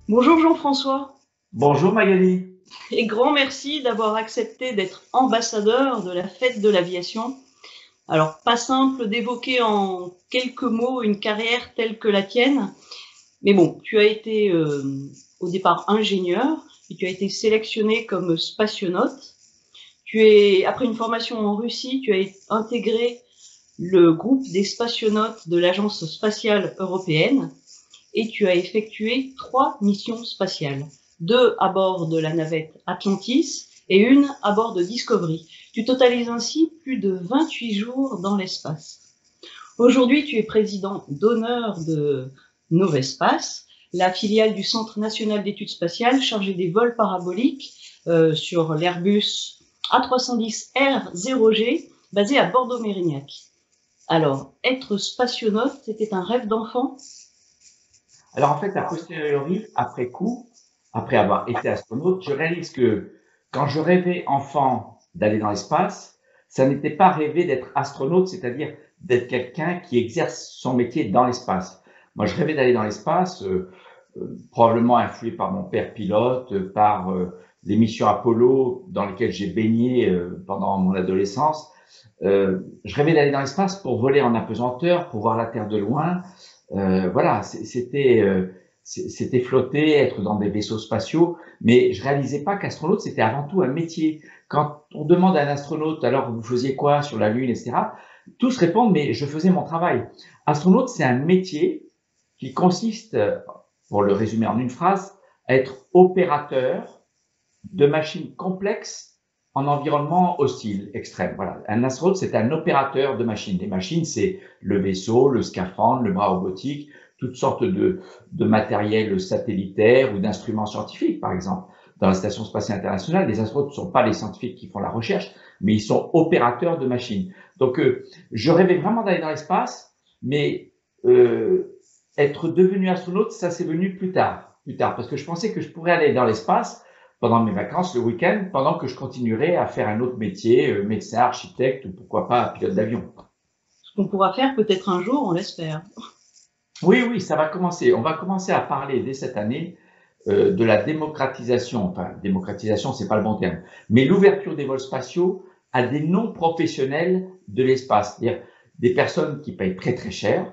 Bonjour Jean-François Bonjour Magali. et grand merci d'avoir accepté d'être ambassadeur de la fête de l'aviation. Alors, pas simple d'évoquer en quelques mots une carrière telle que la tienne, mais bon, tu as été au départ ingénieur et tu as été sélectionné comme spationaute. Après une formation en Russie, tu as intégré le groupe des spationautes de l'Agence spatiale européenne et tu as effectué 3 missions spatiales, 2 à bord de la navette Atlantis et une à bord de Discovery. Tu totalises ainsi plus de 28 jours dans l'espace. Aujourd'hui, tu es président d'honneur de Novespace, la filiale du Centre national d'études spatiales chargée des vols paraboliques sur l'Airbus A310R0G basé à Bordeaux-Mérignac. Alors, être spationaute, c'était un rêve d'enfant? Alors en fait, a posteriori, après coup, après avoir été astronaute, je réalise que quand je rêvais enfant d'aller dans l'espace, ça n'était pas rêver d'être astronaute, c'est-à-dire d'être quelqu'un qui exerce son métier dans l'espace. Moi, je rêvais d'aller dans l'espace, probablement influé par mon père pilote, par les missions Apollo dans lesquelles j'ai baigné pendant mon adolescence. Je rêvais d'aller dans l'espace pour voler en apesanteur, pour voir la Terre de loin. Voilà, c'était flotter, être dans des vaisseaux spatiaux, mais je réalisais pas qu'astronaute, c'était avant tout un métier. Quand on demande à un astronaute, alors vous faisiez quoi sur la Lune, etc., tous répondent, mais je faisais mon travail. Astronaute, c'est un métier qui consiste, pour le résumer en une phrase, à être opérateur de machines complexes en environnement hostile, extrême. Voilà. Un astronaute, c'est un opérateur de machines. Les machines, c'est le vaisseau, le scaphandre, le bras robotique, toutes sortes de matériel satellitaire ou d'instruments scientifiques, par exemple. Dans la Station spatiale internationale, les astronautes ne sont pas les scientifiques qui font la recherche, mais ils sont opérateurs de machines. Donc, je rêvais vraiment d'aller dans l'espace, mais être devenu astronaute, ça c'est venu plus tard, parce que je pensais que je pourrais aller dans l'espace pendant mes vacances, le week-end, pendant que je continuerai à faire un autre métier, médecin, architecte ou pourquoi pas pilote d'avion. Ce qu'on pourra faire peut-être un jour, on l'espère. Oui, oui, ça va commencer. On va commencer à parler dès cette année de la démocratisation. Enfin, démocratisation, c'est pas le bon terme, mais l'ouverture des vols spatiaux à des non-professionnels de l'espace, c'est-à-dire des personnes qui payent très très cher.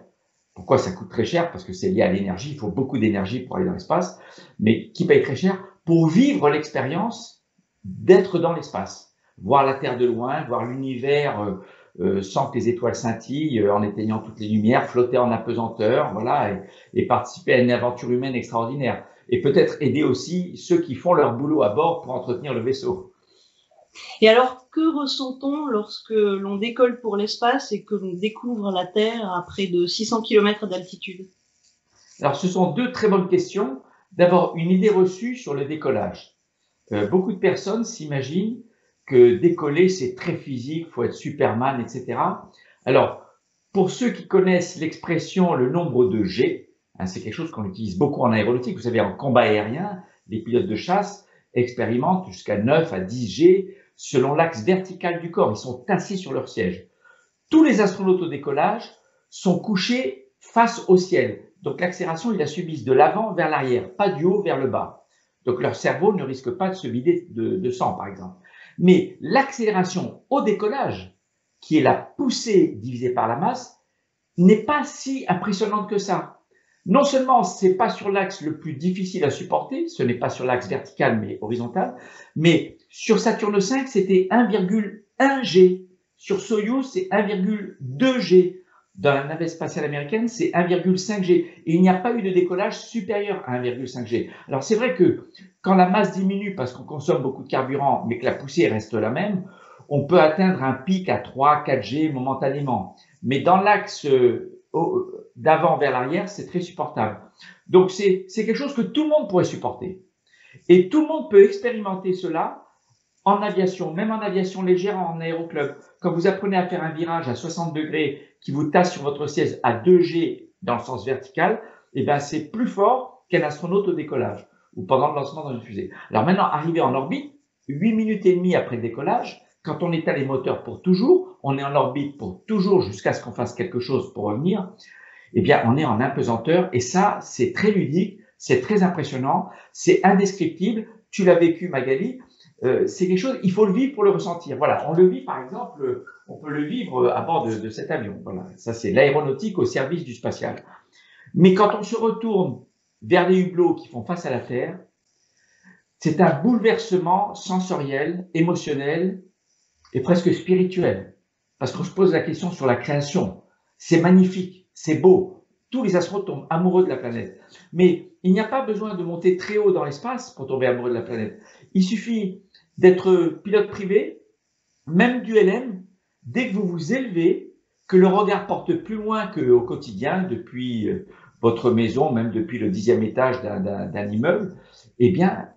Pourquoi ça coûte très cher? Parce que c'est lié à l'énergie. Il faut beaucoup d'énergie pour aller dans l'espace, mais qui payent très cher pour vivre l'expérience d'être dans l'espace, voir la Terre de loin, voir l'univers sans que les étoiles scintillent, en éteignant toutes les lumières, flotter en apesanteur, voilà, et participer à une aventure humaine extraordinaire. Et peut-être aider aussi ceux qui font leur boulot à bord pour entretenir le vaisseau. Et alors, que ressent-on lorsque l'on décolle pour l'espace et que l'on découvre la Terre à près de 600 km d'altitude? Alors, ce sont deux très bonnes questions. D'abord, une idée reçue sur le décollage. Beaucoup de personnes s'imaginent que décoller, c'est très physique, il faut être Superman, etc. Alors, pour ceux qui connaissent l'expression le nombre de G, hein, c'est quelque chose qu'on utilise beaucoup en aéronautique. Vous savez, en combat aérien, les pilotes de chasse expérimentent jusqu'à 9 à 10 G selon l'axe vertical du corps. Ils sont assis sur leur siège. Tous les astronautes au décollage sont couchés face au ciel. Donc l'accélération, ils la subissent de l'avant vers l'arrière, pas du haut vers le bas. Donc leur cerveau ne risque pas de se vider de sang, par exemple. Mais l'accélération au décollage, qui est la poussée divisée par la masse, n'est pas si impressionnante que ça. Non seulement c'est pas sur l'axe le plus difficile à supporter, ce n'est pas sur l'axe vertical mais horizontal, mais sur Saturne V, c'était 1,1 G. Sur Soyuz, c'est 1,2 G. Dans la navette spatiale américaine, c'est 1,5 G. Et il n'y a pas eu de décollage supérieur à 1,5 G. Alors c'est vrai que quand la masse diminue parce qu'on consomme beaucoup de carburant, mais que la poussée reste la même, on peut atteindre un pic à 3, 4 G momentanément. Mais dans l'axe d'avant vers l'arrière, c'est très supportable. Donc c'est quelque chose que tout le monde pourrait supporter. Et tout le monde peut expérimenter cela en aviation, même en aviation légère, en aéroclub. Quand vous apprenez à faire un virage à 60 degrés qui vous tasse sur votre siège à 2G dans le sens vertical, eh ben c'est plus fort qu'un astronaute au décollage ou pendant le lancement dans une fusée. Alors maintenant, arrivé en orbite, 8 minutes et demie après le décollage, quand on éteint les moteurs pour toujours, on est en orbite pour toujours jusqu'à ce qu'on fasse quelque chose pour revenir, eh bien, on est en apesanteur et ça, c'est très ludique. c'est très impressionnant, c'est indescriptible. Tu l'as vécu, Magali. C'est quelque chose, il faut le vivre pour le ressentir. Voilà, on le vit par exemple, on peut le vivre à bord de cet avion. Voilà, ça c'est l'aéronautique au service du spatial. Mais quand on se retourne vers les hublots qui font face à la Terre, c'est un bouleversement sensoriel, émotionnel et presque spirituel. Parce qu'on se pose la question sur la création. C'est magnifique, c'est beau. Tous les astronautes tombent amoureux de la planète. Mais il n'y a pas besoin de monter très haut dans l'espace pour tomber amoureux de la planète. Il suffit d'être pilote privé, même du LM, dès que vous vous élevez, que le regard porte plus loin qu'au quotidien, depuis votre maison, même depuis le 10e étage d'un immeuble, eh bien,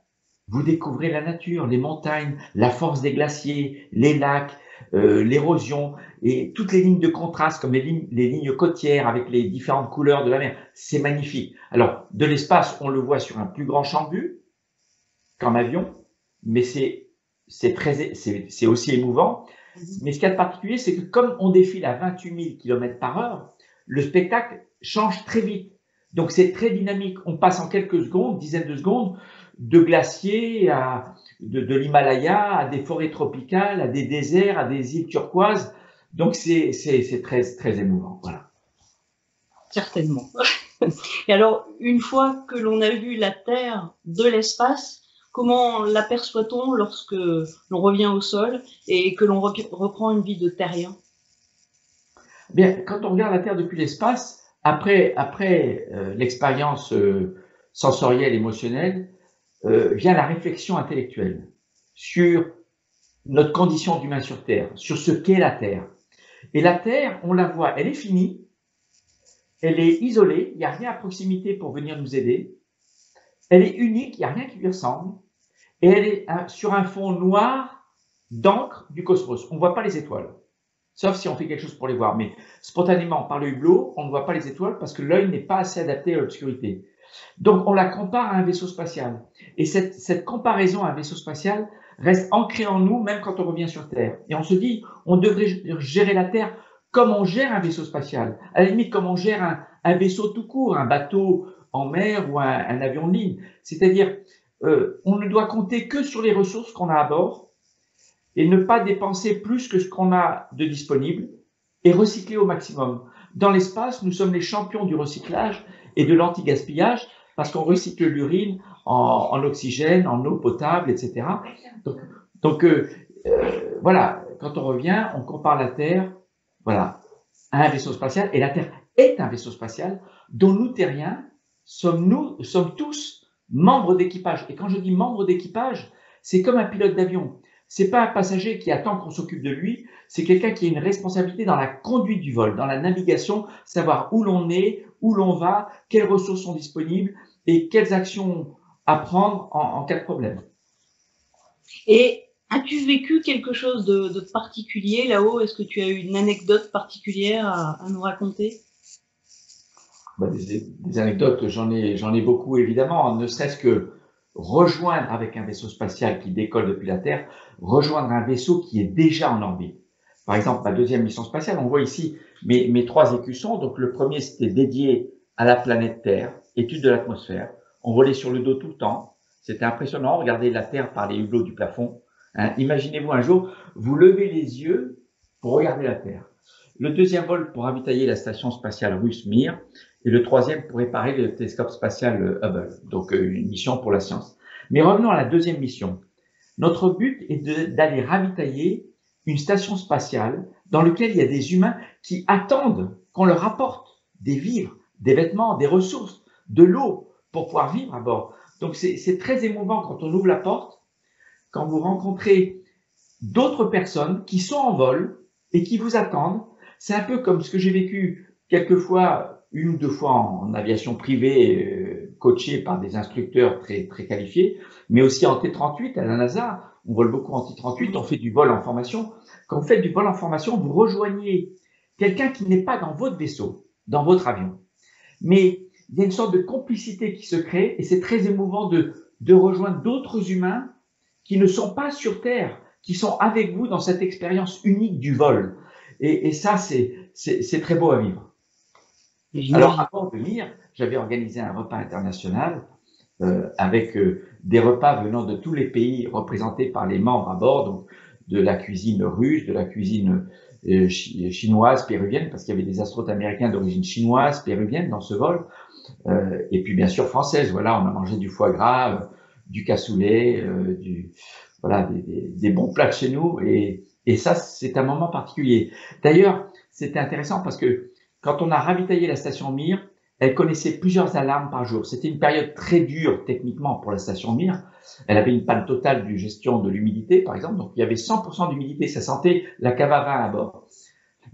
vous découvrez la nature, les montagnes, la force des glaciers, les lacs, l'érosion et toutes les lignes de contraste comme les lignes côtières avec les différentes couleurs de la mer. C'est magnifique. Alors, de l'espace, on le voit sur un plus grand champ de vue qu'en avion, mais c'est aussi émouvant. Mais ce qu'il y a de particulier, c'est que comme on défile à 28 000 km par heure, le spectacle change très vite. Donc c'est très dynamique. On passe en quelques secondes, dizaines de secondes, de glaciers de l'Himalaya à des forêts tropicales, à des déserts, à des îles turquoises. Donc c'est très, très émouvant. Voilà. Certainement. Et alors, une fois que l'on a vu la Terre de l'espace, comment l'aperçoit-on lorsque l'on revient au sol et que l'on reprend une vie de terrien? Bien, quand on regarde la Terre depuis l'espace, après l'expérience sensorielle, émotionnelle, vient la réflexion intellectuelle sur notre condition d'humain sur Terre, sur ce qu'est la Terre. Et la Terre, on la voit, elle est finie, elle est isolée, il n'y a rien à proximité pour venir nous aider, elle est unique, il n'y a rien qui lui ressemble, et elle est sur un fond noir d'encre du cosmos. On ne voit pas les étoiles, sauf si on fait quelque chose pour les voir. Mais spontanément, par le hublot, on ne voit pas les étoiles parce que l'œil n'est pas assez adapté à l'obscurité. Donc, on la compare à un vaisseau spatial. Et cette comparaison à un vaisseau spatial reste ancrée en nous, même quand on revient sur Terre. Et on se dit, on devrait gérer la Terre comme on gère un vaisseau spatial. À la limite, comme on gère un vaisseau tout court, un bateau en mer ou un avion de ligne. C'est-à-dire, on ne doit compter que sur les ressources qu'on a à bord et ne pas dépenser plus que ce qu'on a de disponible et recycler au maximum. Dans l'espace, nous sommes les champions du recyclage et de l'anti-gaspillage parce qu'on recycle l'urine en oxygène, en eau potable, etc. Donc voilà, quand on revient, on compare la Terre, voilà, à un vaisseau spatial, et la Terre est un vaisseau spatial dont nous, terriens, sommes tous membres d'équipage. Et quand je dis membres d'équipage, c'est comme un pilote d'avion. C'est pas un passager qui attend qu'on s'occupe de lui, c'est quelqu'un qui a une responsabilité dans la conduite du vol, dans la navigation, savoir où l'on est, où l'on va, quelles ressources sont disponibles et quelles actions à prendre en cas de problème. Et as-tu vécu quelque chose de particulier là-haut? Est-ce que tu as eu une anecdote particulière à nous raconter? Des anecdotes, j'en ai beaucoup évidemment, ne serait-ce que rejoindre avec un vaisseau spatial qui décolle depuis la Terre, rejoindre un vaisseau qui est déjà en orbite. Par exemple, ma deuxième mission spatiale, on voit ici mes 3 écussons. Donc le premier, c'était dédié à la planète Terre, étude de l'atmosphère. On volait sur le dos tout le temps. C'était impressionnant, regarder la Terre par les hublots du plafond. Imaginez-vous un jour, vous levez les yeux pour regarder la Terre. Le deuxième vol pour ravitailler la station spatiale russe Mir. Et le troisième pour réparer le télescope spatial Hubble, donc une mission pour la science. Mais revenons à la deuxième mission. Notre but est d'aller ravitailler une station spatiale dans laquelle il y a des humains qui attendent qu'on leur apporte des vivres, des vêtements, des ressources, de l'eau pour pouvoir vivre à bord. Donc c'est très émouvant quand on ouvre la porte, quand vous rencontrez d'autres personnes qui sont en vol et qui vous attendent. C'est un peu comme ce que j'ai vécu quelquefois, 1 ou 2 fois en aviation privée, coaché par des instructeurs très, très qualifiés, mais aussi en T-38 à la NASA. On vole beaucoup en T-38, on fait du vol en formation. Quand vous faites du vol en formation, vous rejoignez quelqu'un qui n'est pas dans votre vaisseau, dans votre avion. Mais il y a une sorte de complicité qui se crée et c'est très émouvant de rejoindre d'autres humains qui ne sont pas sur Terre, qui sont avec vous dans cette expérience unique du vol. Et ça, c'est très beau à vivre. Alors, avant de venir, j'avais organisé un repas international avec des repas venant de tous les pays représentés par les membres à bord, donc de la cuisine russe, de la cuisine chinoise, péruvienne, parce qu'il y avait des astronautes américains d'origine chinoise, péruvienne dans ce vol, et puis bien sûr française. Voilà, on a mangé du foie gras, du cassoulet, voilà, des bons plats de chez nous, et ça, c'est un moment particulier. D'ailleurs, c'était intéressant parce que quand on a ravitaillé la station Mir, elle connaissait plusieurs alarmes par jour. C'était une période très dure techniquement pour la station Mir. Elle avait une panne totale de gestion de l'humidité, par exemple. Donc, il y avait 100% d'humidité. Ça sentait la cave à vin à bord.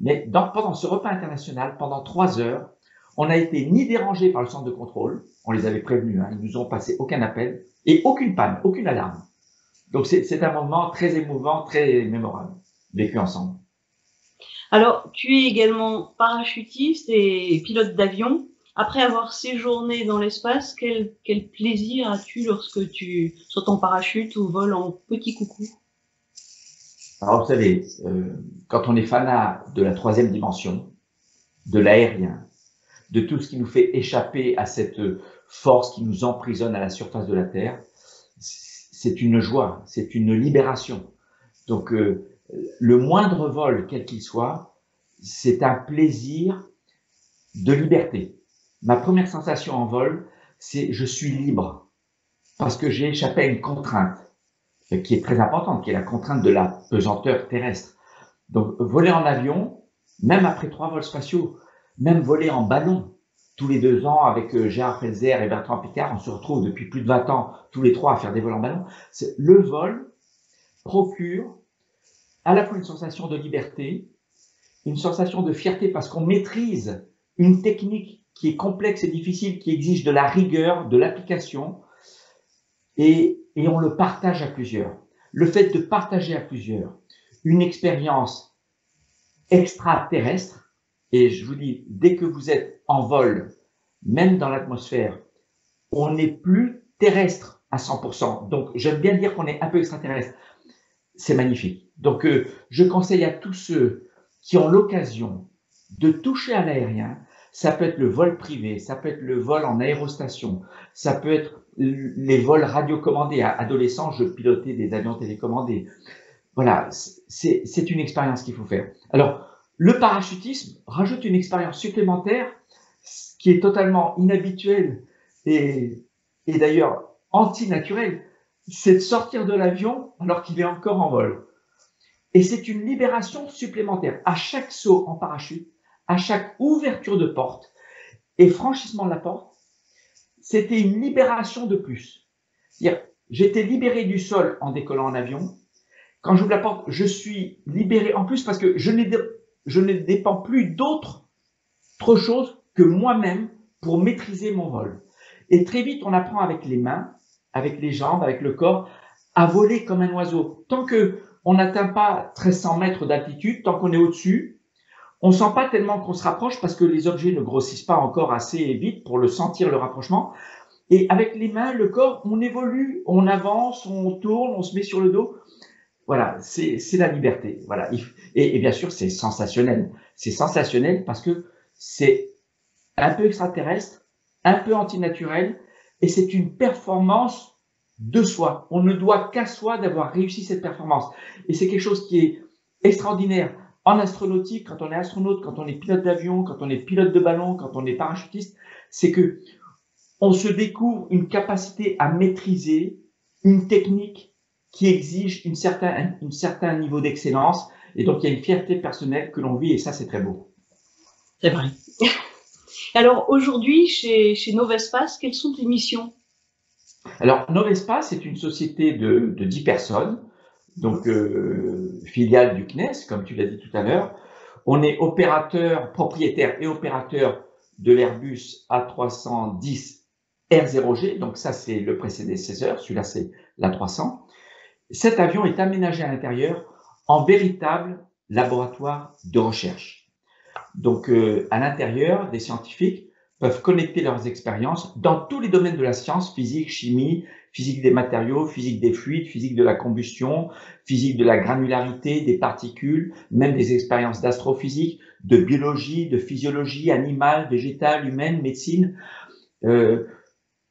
Mais pendant ce repas international, pendant 3 heures, on n'a été ni dérangé par le centre de contrôle. On les avait prévenus. Ils nous ont passé aucun appel et aucune panne, aucune alarme. Donc, c'est un moment très émouvant, très mémorable, vécu ensemble. Alors, tu es également parachutiste et pilote d'avion. Après avoir séjourné dans l'espace, quel plaisir as-tu lorsque tu sautes en parachute ou voles en petit coucou? Alors, vous savez, quand on est fanat de la 3e dimension, de l'aérien, de tout ce qui nous fait échapper à cette force qui nous emprisonne à la surface de la Terre, c'est une joie, c'est une libération. Donc, le moindre vol, quel qu'il soit, c'est un plaisir de liberté. Ma première sensation en vol, c'est je suis libre parce que j'ai échappé à une contrainte qui est très importante, qui est la contrainte de la pesanteur terrestre. Donc, voler en avion, même après 3 vols spatiaux, même voler en ballon, tous les 2 ans avec Gérard Felzer et Bertrand Piccard, on se retrouve depuis plus de 20 ans tous les 3 à faire des vols en ballon. Le vol procure à la fois une sensation de liberté, une sensation de fierté parce qu'on maîtrise une technique qui est complexe et difficile, qui exige de la rigueur, de l'application, et on le partage à plusieurs. Le fait de partager à plusieurs une expérience extraterrestre, et je vous dis, dès que vous êtes en vol, même dans l'atmosphère, on n'est plus terrestre à 100%. Donc, j'aime bien dire qu'on est un peu extraterrestre. C'est magnifique. Donc, je conseille à tous ceux qui ont l'occasion de toucher à l'aérien. Ça peut être le vol privé, ça peut être le vol en aérostation, ça peut être les vols radiocommandés. À adolescent, je pilotais des avions télécommandés. Voilà, c'est une expérience qu'il faut faire. Alors, le parachutisme rajoute une expérience supplémentaire qui est totalement inhabituelle et d'ailleurs antinaturelle. C'est de sortir de l'avion alors qu'il est encore en vol. Et c'est une libération supplémentaire. À chaque saut en parachute, à chaque ouverture de porte et franchissement de la porte, c'était une libération de plus. C'est-à-dire, j'étais libéré du sol en décollant en avion. Quand j'ouvre la porte, je suis libéré en plus parce que je ne dépends plus d'autre chose que moi-même pour maîtriser mon vol. Et très vite, on apprend avec les mains, avec les jambes, avec le corps, à voler comme un oiseau. Tant que on n'atteint pas 1300 mètres d'altitude, tant qu'on est au-dessus, on sent pas tellement qu'on se rapproche parce que les objets ne grossissent pas encore assez vite pour le sentir, le rapprochement. Et avec les mains, le corps, on évolue, on avance, on tourne, on se met sur le dos. Voilà, c'est la liberté. Voilà. Et bien sûr, c'est sensationnel. C'est sensationnel parce que c'est un peu extraterrestre, un peu antinaturel, et c'est une performance de soi. On ne doit qu'à soi d'avoir réussi cette performance. Et c'est quelque chose qui est extraordinaire en astronautique, quand on est astronaute, quand on est pilote d'avion, quand on est pilote de ballon, quand on est parachutiste, c'est que on se découvre une capacité à maîtriser une technique qui exige un certain niveau d'excellence. Et donc, il y a une fierté personnelle que l'on vit, et ça, c'est très beau. C'est vrai. Alors, aujourd'hui, chez Novespace, quelles sont tes missions? Alors, Novespace est une société de 10 personnes, donc filiale du CNES, comme tu l'as dit tout à l'heure. On est opérateur, propriétaire et opérateur de l'Airbus A310 R0G, donc ça c'est le prédécesseur, celui-là c'est l'A300. Cet avion est aménagé à l'intérieur en véritable laboratoire de recherche. Donc à l'intérieur, des scientifiques peuvent connecter leurs expériences dans tous les domaines de la science, physique, chimie, physique des matériaux, physique des fluides, physique de la combustion, physique de la granularité, des particules, même des expériences d'astrophysique, de biologie, de physiologie animale, végétale, humaine, médecine.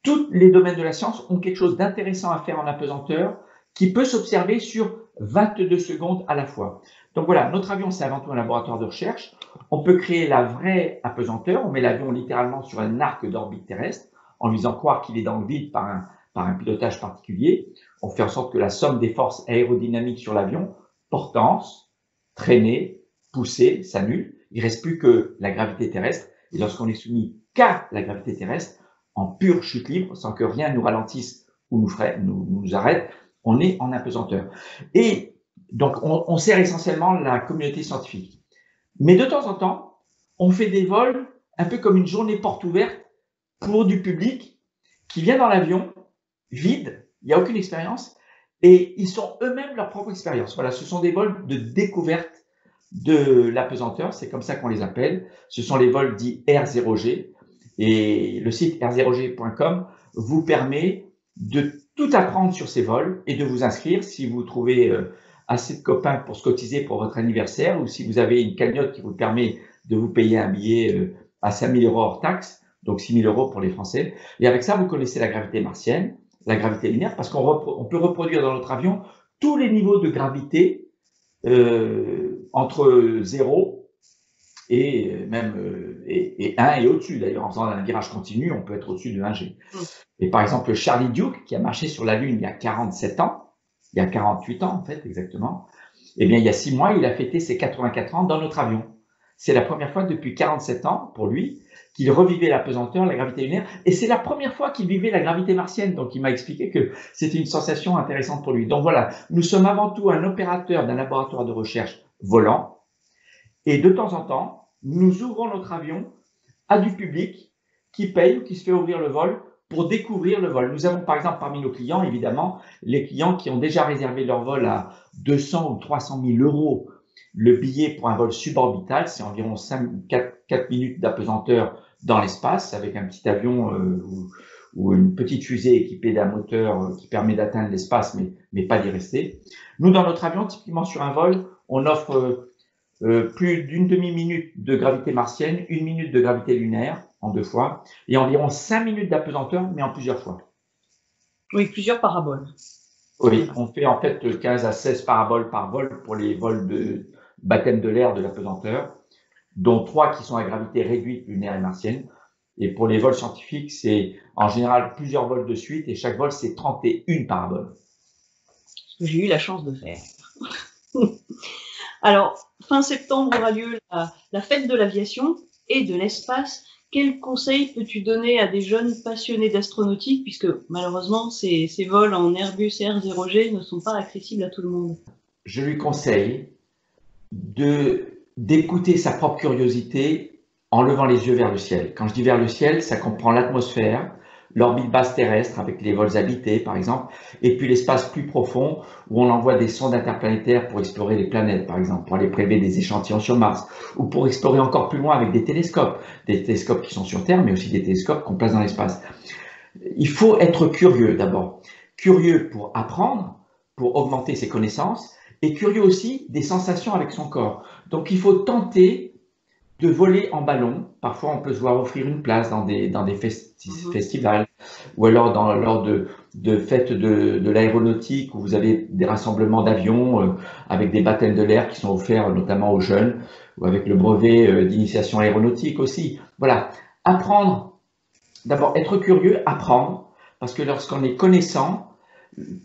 tous les domaines de la science ont quelque chose d'intéressant à faire en apesanteur qui peut s'observer sur 22 secondes à la fois. Donc voilà, notre avion, c'est avant tout un laboratoire de recherche. On peut créer la vraie apesanteur. On met l'avion littéralement sur un arc d'orbite terrestre en lui faisant croire qu'il est dans le vide par un pilotage particulier. On fait en sorte que la somme des forces aérodynamiques sur l'avion, portance, traînée, poussée, s'annule. Il ne reste plus que la gravité terrestre. Et lorsqu'on est soumis qu'à la gravité terrestre, en pure chute libre, sans que rien nous ralentisse ou nous arrête, on est en apesanteur. Et donc, on sert essentiellement la communauté scientifique. Mais de temps en temps, on fait des vols un peu comme une journée porte ouverte pour du public qui vient dans l'avion, vide, il n'y a aucune expérience, et ils sont eux-mêmes leur propre expérience. Voilà, ce sont des vols de découverte de l'apesanteur, c'est comme ça qu'on les appelle. Ce sont les vols dits R0G, et le site r0g.com vous permet de tout apprendre sur ces vols et de vous inscrire si vous trouvez assez de copains pour se cotiser pour votre anniversaire ou si vous avez une cagnotte qui vous permet de vous payer un billet à 5 000 € hors taxe, donc 6 000 € pour les Français. Et avec ça, vous connaissez la gravité martienne, la gravité lunaire, parce qu'on peut reproduire dans notre avion tous les niveaux de gravité entre 0 et même et 1 et au-dessus. D'ailleurs, en faisant un virage continu, on peut être au-dessus de 1G. Et par exemple, Charlie Duke, qui a marché sur la Lune il y a 47 ans, il y a 48 ans en fait exactement, eh bien il y a 6 mois, il a fêté ses 84 ans dans notre avion. C'est la première fois depuis 47 ans pour lui qu'il revivait l'apesanteur, la gravité lunaire, et c'est la première fois qu'il vivait la gravité martienne. Donc il m'a expliqué que c'était une sensation intéressante pour lui. Donc voilà, nous sommes avant tout un opérateur d'un laboratoire de recherche volant, et de temps en temps, nous ouvrons notre avion à du public qui paye ou qui se fait ouvrir le vol pour découvrir le vol. Nous avons par exemple parmi nos clients, évidemment, les clients qui ont déjà réservé leur vol à 200 ou 300 000 € le billet pour un vol suborbital, c'est environ 4 minutes d'apesanteur dans l'espace avec un petit avion ou une petite fusée équipée d'un moteur qui permet d'atteindre l'espace mais pas d'y rester. Nous, dans notre avion, typiquement sur un vol, on offre plus d'une demi-minute de gravité martienne, 1 minute de gravité lunaire en 2 fois et environ 5 minutes d'apesanteur mais en plusieurs fois. Oui, plusieurs paraboles. Oui, on fait en fait 15 à 16 paraboles par vol pour les vols de baptême de l'air de l'apesanteur, dont 3 qui sont à gravité réduite lunaire et martienne. Et pour les vols scientifiques, c'est en général plusieurs vols de suite et chaque vol, c'est 31 paraboles. Ce que j'ai eu la chance de faire. Alors, fin septembre aura lieu la fête de l'aviation et de l'espace. Quels conseils peux-tu donner à des jeunes passionnés d'astronautique, puisque malheureusement, ces vols en Airbus R0G ne sont pas accessibles à tout le monde? Je lui conseille d'écouter sa propre curiosité en levant les yeux vers le ciel. Quand je dis vers le ciel, ça comprend l'atmosphère, l'orbite basse terrestre avec les vols habités par exemple, et puis l'espace plus profond où on envoie des sondes interplanétaires pour explorer les planètes par exemple, pour aller prélever des échantillons sur Mars, ou pour explorer encore plus loin avec des télescopes qui sont sur Terre, mais aussi des télescopes qu'on place dans l'espace. Il faut être curieux d'abord, curieux pour apprendre, pour augmenter ses connaissances, et curieux aussi des sensations avec son corps. Donc il faut tenter de voler en ballon. Parfois, on peut se voir offrir une place dans des festivals ou alors lors de fêtes de l'aéronautique où vous avez des rassemblements d'avions avec des baptêmes de l'air qui sont offerts notamment aux jeunes ou avec le brevet d'initiation aéronautique aussi. Voilà, apprendre, d'abord être curieux, apprendre, parce que lorsqu'on est connaissant,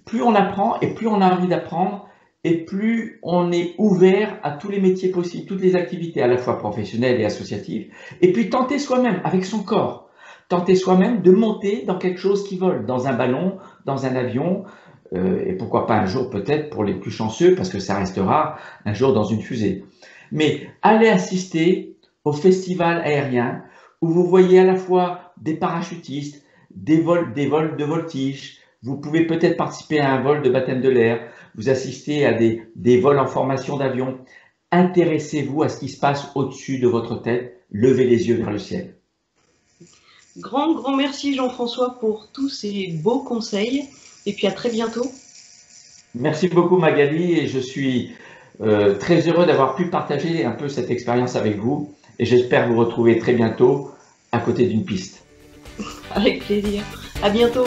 plus on apprend et plus on a envie d'apprendre, et plus on est ouvert à tous les métiers possibles, toutes les activités à la fois professionnelles et associatives, et puis tenter soi-même avec son corps, tenter soi-même de monter dans quelque chose qui vole, dans un ballon, dans un avion, et pourquoi pas un jour peut-être pour les plus chanceux, parce que ça restera un jour dans une fusée. Mais allez assister au festival aérien où vous voyez à la fois des parachutistes, des vols de voltige, vous pouvez peut-être participer à un vol de baptême de l'air, vous assistez à des vols en formation d'avion. Intéressez-vous à ce qui se passe au-dessus de votre tête. Levez les yeux vers le ciel. Grand merci Jean-François pour tous ces beaux conseils. Et puis à très bientôt. Merci beaucoup Magali et je suis très heureux d'avoir pu partager un peu cette expérience avec vous. Et j'espère vous retrouver très bientôt à côté d'une piste. Avec plaisir. À bientôt.